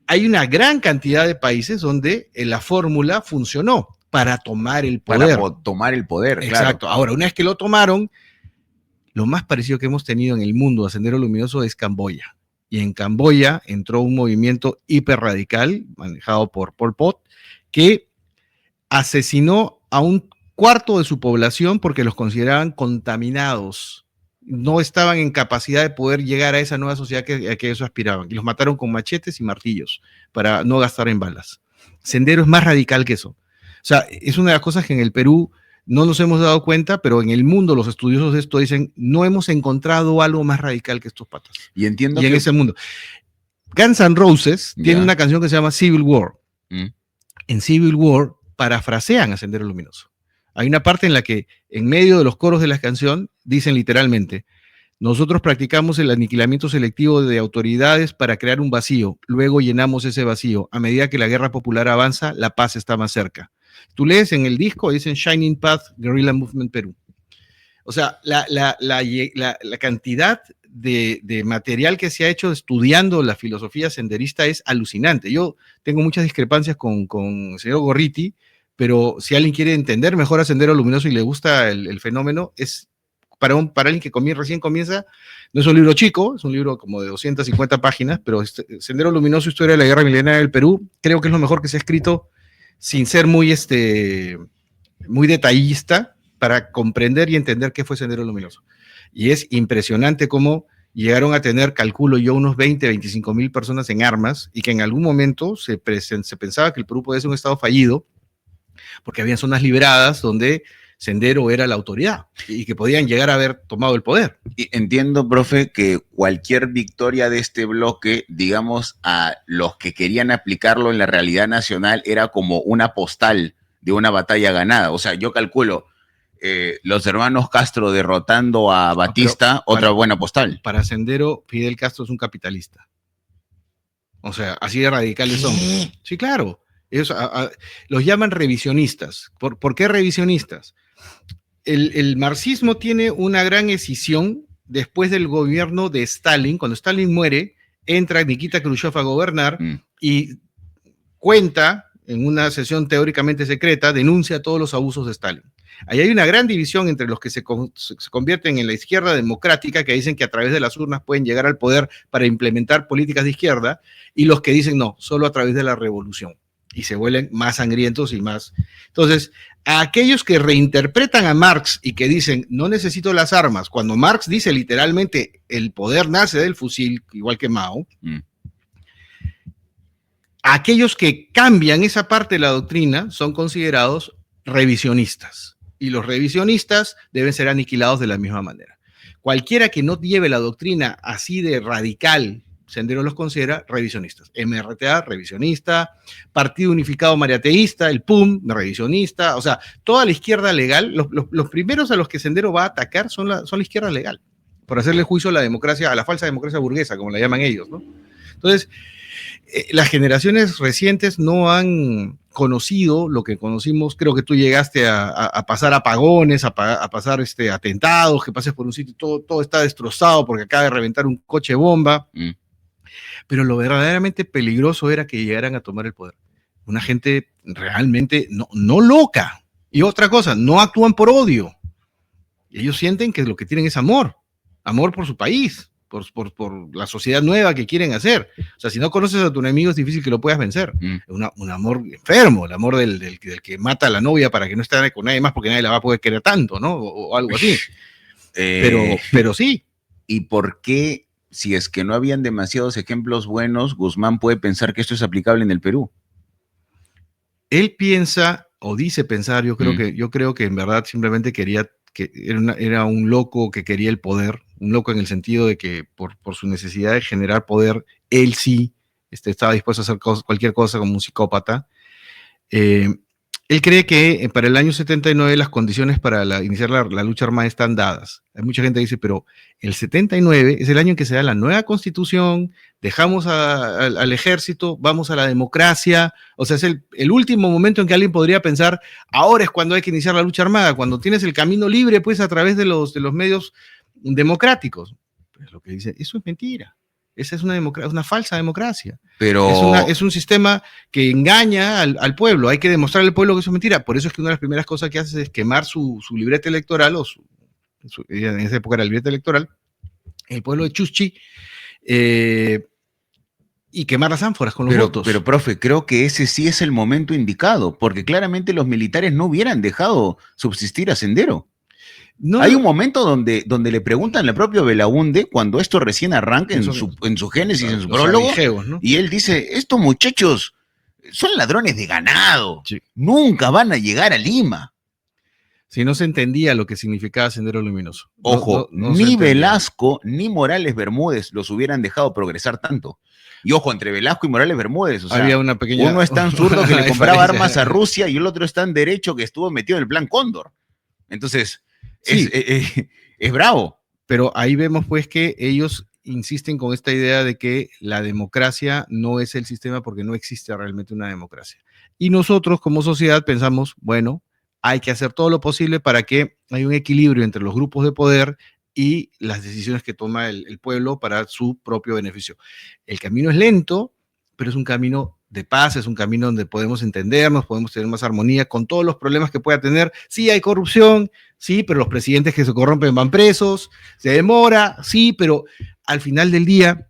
hay una gran cantidad de países donde la fórmula funcionó para tomar el poder.
Para tomar el poder, claro.
Exacto. Ahora, una vez que lo tomaron, lo más parecido que hemos tenido en el mundo a Sendero Luminoso es Camboya. Y en Camboya entró un movimiento hiperradical manejado por Pol Pot que asesinó a un cuarto de su población porque los consideraban contaminados. No estaban en capacidad de poder llegar a esa nueva sociedad a que ellos aspiraban. Y los mataron con machetes y martillos para no gastar en balas. Sendero es más radical que eso. O sea, es una de las cosas que en el Perú no nos hemos dado cuenta, pero en el mundo los estudiosos de esto dicen, no hemos encontrado algo más radical que estos patas.
Y entiendo
que en ese mundo. Guns N' Roses tiene una canción que se llama Civil War. En Civil War parafrasean a Sendero Luminoso. Hay una parte en la que, en medio de los coros de la canción, dicen literalmente: nosotros practicamos el aniquilamiento selectivo de autoridades para crear un vacío. Luego llenamos ese vacío. A medida que la guerra popular avanza, la paz está más cerca. Tú lees en el disco, dicen Shining Path Guerrilla Movement Perú. O sea, la cantidad de material que se ha hecho estudiando la filosofía senderista es alucinante. Yo tengo muchas discrepancias con el señor Gorriti, pero si alguien quiere entender mejor a Sendero Luminoso y le gusta el fenómeno, es para alguien que recién comienza. No es un libro chico, es un libro como de 250 páginas, pero Sendero Luminoso, Historia de la Guerra Milenaria del Perú, creo que es lo mejor que se ha escrito sin ser muy detallista, para comprender y entender qué fue Sendero Luminoso. Y es impresionante cómo llegaron a tener, calculo yo, unos 20, 25 mil personas en armas, y que en algún momento se pensaba que el Perú podía ser un estado fallido, porque había zonas liberadas donde Sendero era la autoridad y que podían llegar a haber tomado el poder.
Y entiendo, profe, que cualquier victoria de este bloque, digamos, a los que querían aplicarlo en la realidad nacional, era como una postal de una batalla ganada. O sea, yo calculo, los hermanos Castro derrotando a Batista, otra buena postal.
Para Sendero, Fidel Castro es un capitalista. O sea, así de radicales son. Sí, claro. Ellos los llaman revisionistas. ¿Por qué revisionistas? El marxismo tiene una gran escisión después del gobierno de Stalin. Cuando Stalin muere, entra Nikita Khrushchev a gobernar y cuenta, en una sesión teóricamente secreta, denuncia todos los abusos de Stalin. Ahí hay una gran división entre los que se convierten en la izquierda democrática, que dicen que a través de las urnas pueden llegar al poder para implementar políticas de izquierda, y los que dicen no, solo a través de la revolución. Y se vuelven más sangrientos y más. Entonces, a aquellos que reinterpretan a Marx y que dicen no necesito las armas, cuando Marx dice literalmente el poder nace del fusil, igual que Mao, aquellos que cambian esa parte de la doctrina son considerados revisionistas. Y los revisionistas deben ser aniquilados de la misma manera. Cualquiera que no lleve la doctrina así de radical, Sendero los considera revisionistas. MRTA, revisionista. Partido Unificado Mariateísta, el PUM, revisionista. O sea, toda la izquierda legal, los primeros a los que Sendero va a atacar son la izquierda legal, por hacerle juicio a la democracia, a la falsa democracia burguesa, como la llaman ellos, ¿no? Entonces, las generaciones recientes no han conocido lo que conocimos. Creo que tú llegaste a pasar apagones, a pasar atentados, que pases por un sitio y todo está destrozado porque acaba de reventar un coche bomba. Pero lo verdaderamente peligroso era que llegaran a tomar el poder. Una gente realmente no loca. Y otra cosa, no actúan por odio. Ellos sienten que lo que tienen es amor por su país, por la sociedad nueva que quieren hacer. O sea, si no conoces a tu enemigo es difícil que lo puedas vencer. Un amor enfermo, el amor del que mata a la novia para que no esté con nadie más porque nadie la va a poder querer tanto, ¿no? O algo así. Pero sí.
¿Y por qué, si es que no habían demasiados ejemplos buenos, Guzmán puede pensar que esto es aplicable en el Perú?
Él piensa, o dice pensar, yo creo que en verdad simplemente quería, que era un loco que quería el poder, un loco en el sentido de que por su necesidad de generar poder, él sí estaba dispuesto a hacer cualquier cosa como un psicópata. Él cree que para el año 79 las condiciones para iniciar la lucha armada están dadas. Hay mucha gente que dice, pero el 79 es el año en que se da la nueva constitución, dejamos al ejército, vamos a la democracia. O sea, es el último momento en que alguien podría pensar, ahora es cuando hay que iniciar la lucha armada, cuando tienes el camino libre, pues a través de los medios democráticos. Pues lo que dice, eso es mentira. Esa es una falsa democracia.
Pero
es un sistema que engaña al pueblo. Hay que demostrarle al pueblo que eso es mentira. Por eso es que una de las primeras cosas que hace es quemar su libreta electoral, en esa época era la libreta electoral, el pueblo de Chuschi, y quemar las ánforas con los votos.
Pero, profe, creo que ese sí es el momento indicado, porque claramente los militares no hubieran dejado subsistir a Sendero. No, hay un momento donde le preguntan al propio Belaúnde, cuando esto recién arranca en su génesis, en su prólogo, ¿no? Y él dice, estos muchachos son ladrones de ganado, sí. Nunca van a llegar a Lima.
Si no se entendía lo que significaba Sendero Luminoso.
Ojo, ni Velasco ni Morales Bermúdez los hubieran dejado progresar tanto. Y ojo, entre Velasco y Morales Bermúdez, o sea,
había una pequeña...
uno es tan zurdo que le compraba armas a Rusia y el otro es tan derecho que estuvo metido en el plan Cóndor. Entonces, sí, es bravo.
Pero ahí vemos pues que ellos insisten con esta idea de que la democracia no es el sistema porque no existe realmente una democracia. Y nosotros como sociedad pensamos, bueno, hay que hacer todo lo posible para que haya un equilibrio entre los grupos de poder y las decisiones que toma el pueblo para su propio beneficio. El camino es lento, pero es un camino de paz, es un camino donde podemos entendernos, podemos tener más armonía con todos los problemas que pueda tener. Sí, hay corrupción, sí, pero los presidentes que se corrompen van presos, se demora, sí, pero al final del día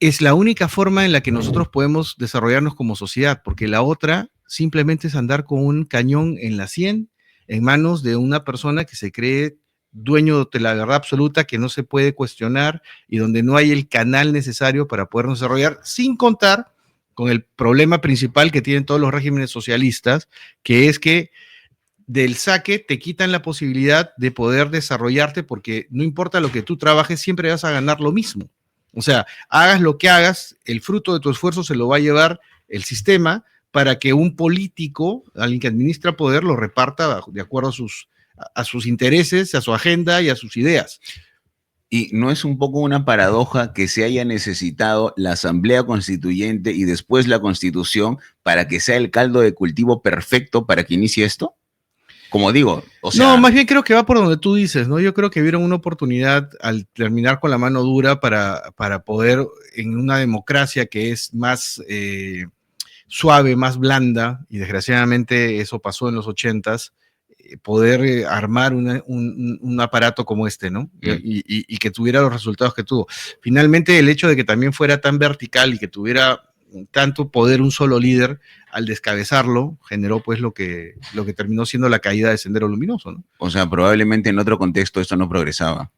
es la única forma en la que nosotros podemos desarrollarnos como sociedad, porque la otra simplemente es andar con un cañón en la sien, en manos de una persona que se cree dueño de la verdad absoluta, que no se puede cuestionar y donde no hay el canal necesario para podernos desarrollar, sin contar con el problema principal que tienen todos los regímenes socialistas, que es que del saque te quitan la posibilidad de poder desarrollarte porque no importa lo que tú trabajes, siempre vas a ganar lo mismo. O sea, hagas lo que hagas, el fruto de tu esfuerzo se lo va a llevar el sistema para que un político, alguien que administra poder, lo reparta de acuerdo a sus intereses, a su agenda y a sus ideas.
¿Y no es un poco una paradoja que se haya necesitado la Asamblea Constituyente y después la Constitución para que sea el caldo de cultivo perfecto para que inicie esto? Como digo, o sea...
No, más bien creo que va por donde tú dices, ¿no? Yo creo que vieron una oportunidad al terminar con la mano dura para poder, en una democracia que es más suave, más blanda, y desgraciadamente eso pasó en los 80s, poder armar un aparato como este, ¿no? Y que tuviera los resultados que tuvo. Finalmente, el hecho de que también fuera tan vertical y que tuviera tanto poder un solo líder, al descabezarlo, generó pues lo que terminó siendo la caída de Sendero Luminoso, ¿no?
O sea, probablemente en otro contexto esto no progresaba.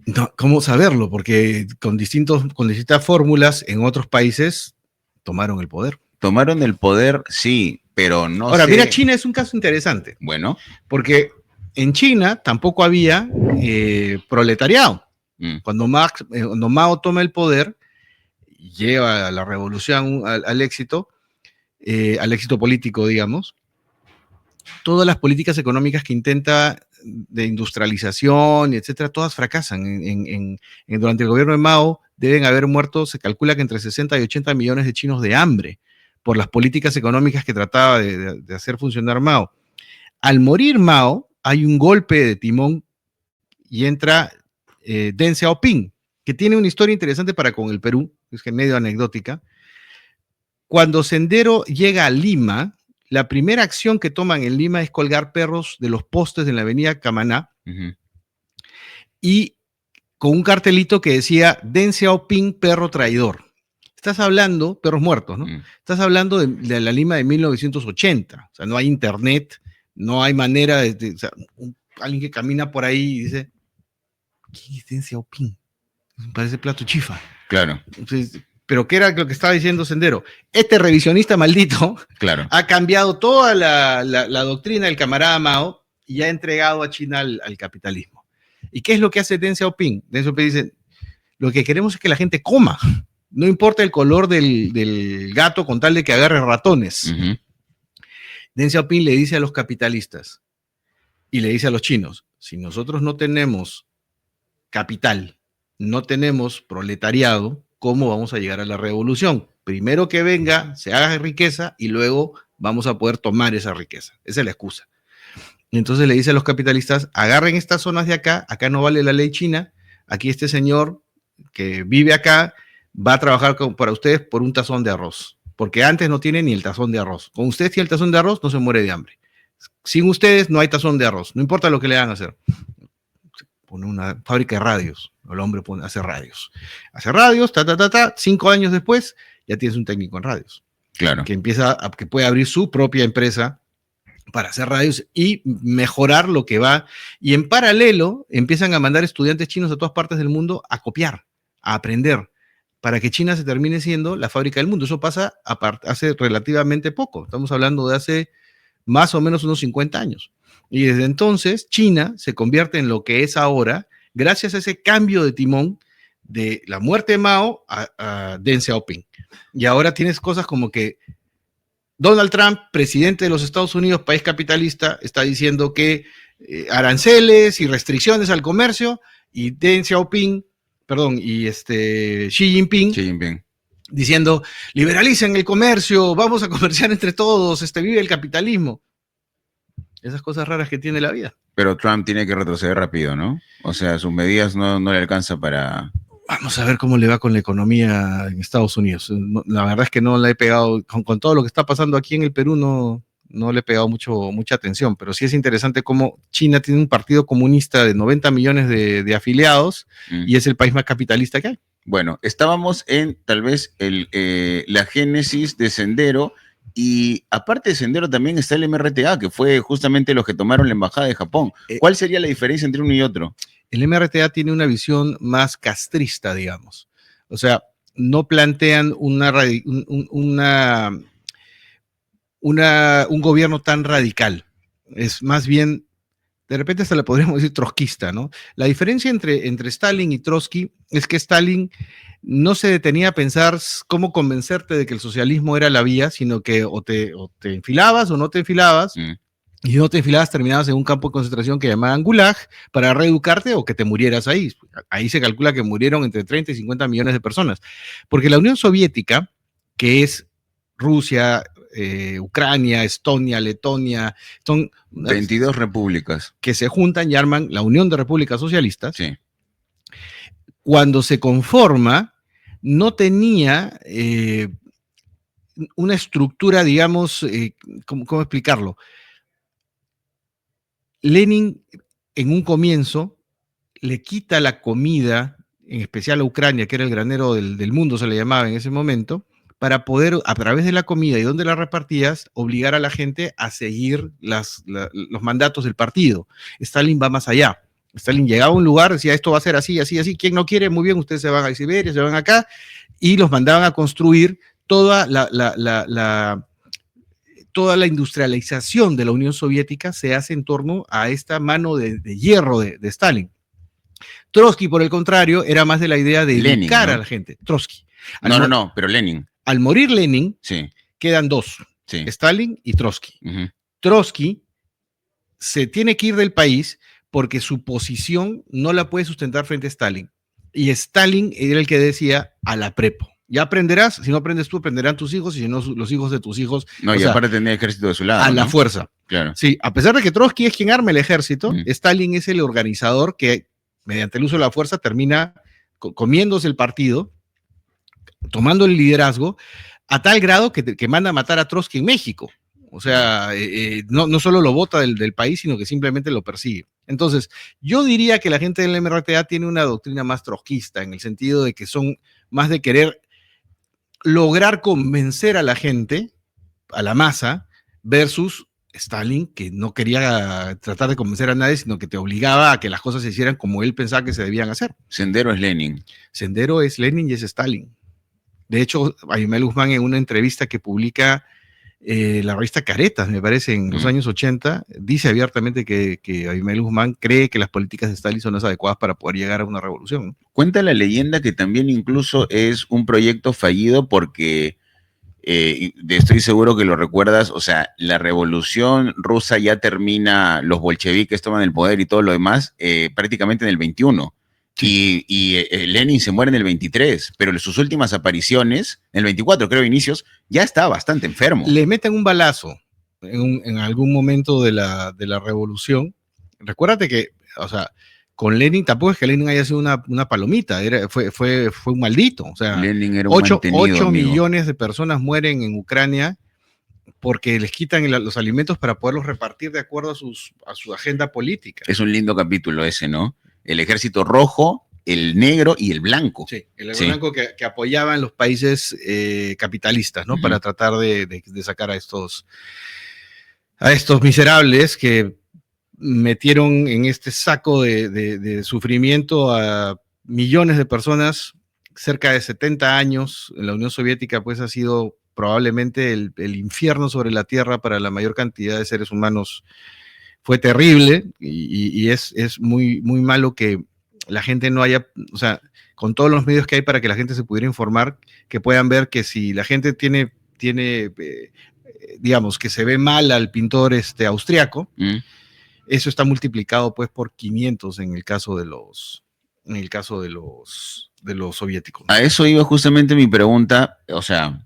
No, ¿cómo saberlo? Porque con distintas fórmulas en otros países tomaron el poder.
Tomaron el poder, sí, pero no
Ahora,
sé...
mira, China es un caso interesante.
Bueno.
Porque en China tampoco había proletariado. Cuando Mao toma el poder, lleva a la revolución al éxito político, digamos, todas las políticas económicas que intenta de industrialización, etcétera, todas fracasan. Durante el gobierno de Mao deben haber muerto, se calcula que entre 60 y 80 millones de chinos de hambre por las políticas económicas que trataba de hacer funcionar Mao. Al morir Mao, hay un golpe de timón y entra Deng Xiaoping, que tiene una historia interesante para con el Perú, es que medio anecdótica. Cuando Sendero llega a Lima, la primera acción que toman en Lima es colgar perros de los postes de la avenida Camaná y con un cartelito que decía Deng Xiaoping, perro traidor. Estás hablando, perros muertos, ¿no? Estás hablando de la Lima de 1980. O sea, no hay internet, no hay manera o sea, alguien que camina por ahí y dice, ¿quién es Deng Xiaoping? Parece plato chifa.
Claro.
Entonces, pero ¿qué era lo que estaba diciendo Sendero? Este revisionista maldito ha cambiado toda la doctrina del camarada Mao y ha entregado a China al capitalismo. ¿Y qué es lo que hace Deng Xiaoping? Deng Xiaoping dice, lo que queremos es que la gente coma. No importa el color del gato con tal de que agarre ratones. Deng Xiaoping le dice a los capitalistas y le dice a los chinos, si nosotros no tenemos capital, no tenemos proletariado, ¿cómo vamos a llegar a la revolución? Primero que venga, se haga riqueza y luego vamos a poder tomar esa riqueza. Esa es la excusa. Y entonces le dice a los capitalistas, agarren estas zonas de acá, acá no vale la ley china, aquí este señor que vive acá va a trabajar para ustedes por un tazón de arroz, porque antes no tiene ni el tazón de arroz. Con ustedes tiene el tazón de arroz, no se muere de hambre. Sin ustedes no hay tazón de arroz, no importa lo que le hagan hacer. Pone una fábrica de radios, el hombre hace radios. Hace radios, 5 años después ya tienes un técnico en radios.
Claro.
Que puede abrir su propia empresa para hacer radios y mejorar lo que va. Y en paralelo empiezan a mandar estudiantes chinos a todas partes del mundo a copiar, a aprender, para que China se termine siendo la fábrica del mundo. Eso pasa hace relativamente poco. Estamos hablando de hace más o menos unos 50 años. Y desde entonces China se convierte en lo que es ahora, gracias a ese cambio de timón de la muerte de Mao a Deng Xiaoping. Y ahora tienes cosas como que Donald Trump, presidente de los Estados Unidos, país capitalista, está diciendo que aranceles y restricciones al comercio, y Deng Xiaoping, perdón, y Xi Jinping diciendo, liberalicen el comercio, vamos a comerciar entre todos, vive el capitalismo. Esas cosas raras que tiene la vida.
Pero Trump tiene que retroceder rápido, ¿no? O sea, sus medidas no le alcanza para...
Vamos a ver cómo le va con la economía en Estados Unidos. La verdad es que no la he pegado, con todo lo que está pasando aquí en el Perú, no le he pegado mucha atención, pero sí es interesante cómo China tiene un partido comunista de 90 millones de afiliados y es el país más capitalista que hay.
Bueno, estábamos en tal vez la génesis de Sendero, y aparte de Sendero también está el MRTA, que fue justamente los que tomaron la embajada de Japón. ¿Cuál sería la diferencia entre uno y otro?
El MRTA tiene una visión más castrista, digamos. O sea, no plantean un gobierno tan radical. Es más bien, de repente hasta le podríamos decir trotskista, ¿no? La diferencia entre Stalin y Trotsky es que Stalin no se detenía a pensar cómo convencerte de que el socialismo era la vía, sino que o te enfilabas o no te enfilabas. Y no te enfilabas, terminabas en un campo de concentración que llamaban Gulag para reeducarte o que te murieras ahí. Ahí se calcula que murieron entre 30 y 50 millones de personas. Porque la Unión Soviética, que es Rusia, Ucrania, Estonia, Letonia, son
22 repúblicas
que se juntan y arman la Unión de Repúblicas Socialistas.
Sí.
Cuando se conforma, no tenía una estructura, digamos, ¿cómo explicarlo? Lenin, en un comienzo, le quita la comida, en especial a Ucrania, que era el granero del mundo, se le llamaba en ese momento, para poder, a través de la comida y donde la repartías, obligar a la gente a seguir los mandatos del partido. Stalin va más allá. Stalin llegaba a un lugar, decía, esto va a ser así, así, así. ¿Quién no quiere? Muy bien, ustedes se van a Siberia, se van acá, y los mandaban a construir toda la industrialización de la Unión Soviética se hace en torno a esta mano de hierro de Stalin. Trotsky, por el contrario, era más de la idea de educar a la gente. Trotsky.
Pero Lenin.
Al morir Lenin,
sí,
quedan dos,
sí,
Stalin y Trotsky. Trotsky se tiene que ir del país porque su posición no la puede sustentar frente a Stalin. Y Stalin era el que decía a la prepo. Ya aprenderás, si no aprendes tú, aprenderán tus hijos, y si no, los hijos de tus hijos.
No, y aparte tenía el ejército de su lado.
A la fuerza.
Claro.
Sí, a pesar de que Trotsky es quien arma el ejército, Stalin es el organizador que, mediante el uso de la fuerza, termina comiéndose el partido, tomando el liderazgo, a tal grado que manda a matar a Trotsky en México. O sea, no solo lo bota del país, sino que simplemente lo persigue. Entonces, yo diría que la gente del MRTA tiene una doctrina más trotskista, en el sentido de que son más de querer lograr convencer a la gente, a la masa, versus Stalin, que no quería tratar de convencer a nadie, sino que te obligaba a que las cosas se hicieran como él pensaba que se debían hacer.
Sendero es Lenin.
Sendero es Lenin y es Stalin. De hecho, Aymel Guzmán, en una entrevista que publica la revista Caretas, me parece, en los años 80, dice abiertamente que Aymel Guzmán cree que las políticas de Stalin son las adecuadas para poder llegar a una revolución.
Cuenta la leyenda que también incluso es un proyecto fallido porque, estoy seguro que lo recuerdas, o sea, la revolución rusa ya termina, los bolcheviques toman el poder y todo lo demás prácticamente en el 21. Sí. Y Lenin se muere en el 23, pero en sus últimas apariciones, en el 24, creo, inicios, ya está bastante enfermo.
Le meten un balazo en algún momento de la revolución. Recuérdate que, o sea, con Lenin tampoco es que Lenin haya sido una palomita, fue un maldito. O sea,
Lenin era un
8 millones de personas mueren en Ucrania porque les quitan los alimentos para poderlos repartir de acuerdo a su agenda política.
Es un lindo capítulo ese, ¿no? El ejército rojo, el negro y el blanco.
Sí, el blanco que apoyaban los países capitalistas, ¿no? Para tratar de sacar a estos miserables que metieron en este saco de sufrimiento a millones de personas, cerca de 70 años. En la Unión Soviética, pues, ha sido probablemente el infierno sobre la tierra para la mayor cantidad de seres humanos fue terrible y es muy, muy malo que la gente no haya, o sea, con todos los medios que hay para que la gente se pudiera informar, que puedan ver que si la gente tiene digamos, que se ve mal al pintor austriaco, eso está multiplicado pues por 500 en el caso de los soviéticos.
A eso iba justamente mi pregunta, o sea,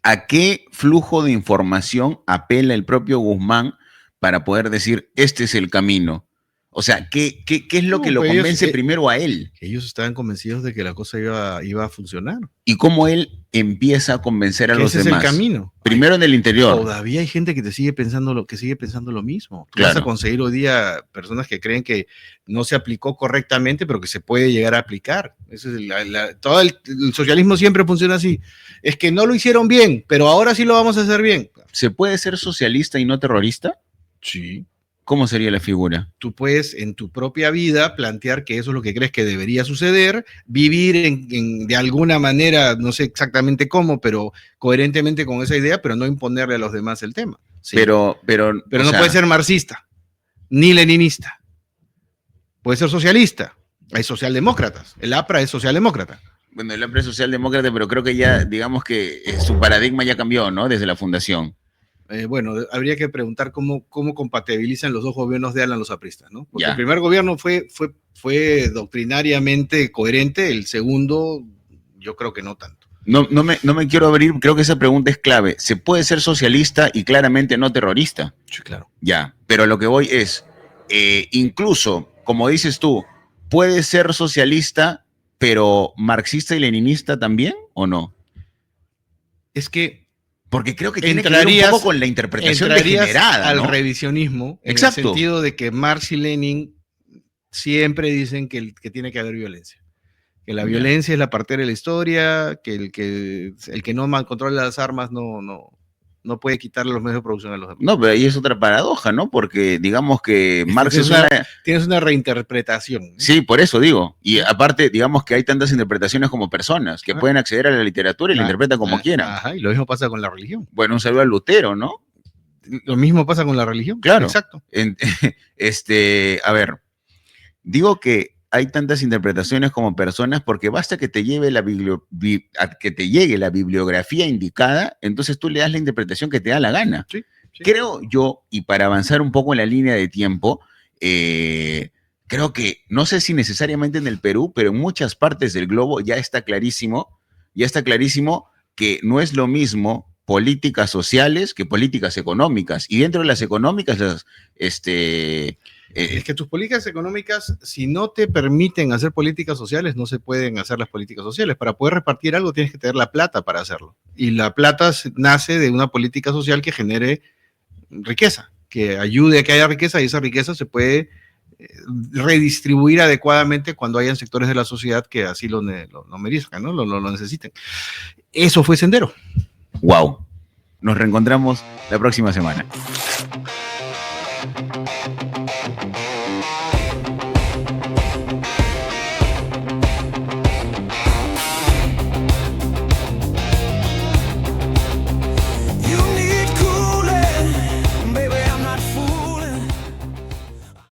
¿a qué flujo de información apela el propio Guzmán para poder decir, este es el camino? O sea, ¿qué es lo que lo convence primero a él?
Ellos estaban convencidos de que la cosa iba a funcionar.
¿Y cómo él empieza a convencer a los demás?
Ese es el camino.
Primero en el interior.
Todavía hay gente que sigue pensando lo mismo. Tú vas a conseguir hoy día personas que creen que no se aplicó correctamente, pero que se puede llegar a aplicar. Todo el socialismo siempre funciona así. Es que no lo hicieron bien, pero ahora sí lo vamos a hacer bien.
¿Se puede ser socialista y no terrorista?
Sí.
¿Cómo sería la figura?
Tú puedes en tu propia vida plantear que eso es lo que crees que debería suceder, vivir de alguna manera, no sé exactamente cómo, pero coherentemente con esa idea, pero no imponerle a los demás el tema. Sí.
Pero
no puede ser marxista, ni leninista. Puede ser socialista. Hay socialdemócratas. El APRA es socialdemócrata.
Bueno, el APRA es socialdemócrata, pero creo que ya, digamos que su paradigma ya cambió, ¿no? Desde la fundación.
Bueno, habría que preguntar cómo compatibilizan los dos gobiernos de Alan los apristas, ¿no? Porque el primer gobierno fue doctrinariamente coherente, el segundo yo creo que no tanto.
No me quiero abrir, creo que esa pregunta es clave. ¿Se puede ser socialista y claramente no terrorista?
Sí, claro.
Ya, pero lo que voy es, incluso, como dices tú, ¿puede ser socialista, pero marxista y leninista también, o no?
Es que
porque creo que tiene que ver un poco con la interpretación degenerada, ¿no?
Al revisionismo,
exacto,
en el sentido de que Marx y Lenin siempre dicen que tiene que haber violencia. Que la violencia es la partera de la historia, que el que no controla las armas no puede quitarle los medios de producción a los demás.
No, pero ahí es otra paradoja, ¿no? Porque digamos que Marx
tienes una reinterpretación, ¿no?
Sí, por eso digo. Y aparte, digamos que hay tantas interpretaciones como personas que pueden acceder a la literatura y la interpretan como quieran.
Ajá, y lo mismo pasa con la religión.
Bueno, un saludo a Lutero, ¿no?
Lo mismo pasa con la religión.
Claro.
Exacto.
A ver, digo que hay tantas interpretaciones como personas porque basta que te llegue la bibliografía indicada, entonces tú le das la interpretación que te da la gana.
Sí.
Creo yo, y para avanzar un poco en la línea de tiempo, creo que, no sé si necesariamente en el Perú, pero en muchas partes del globo ya está clarísimo que no es lo mismo políticas sociales que políticas económicas. Y dentro de las económicas,
es que tus políticas económicas, si no te permiten hacer políticas sociales, no se pueden hacer las políticas sociales. Para poder repartir algo tienes que tener la plata para hacerlo. Y la plata nace de una política social que genere riqueza, que ayude a que haya riqueza, y esa riqueza se puede redistribuir adecuadamente cuando hayan sectores de la sociedad que así lo merezcan, ¿no? Lo necesiten. Eso fue Sendero.
Wow. Nos reencontramos la próxima semana.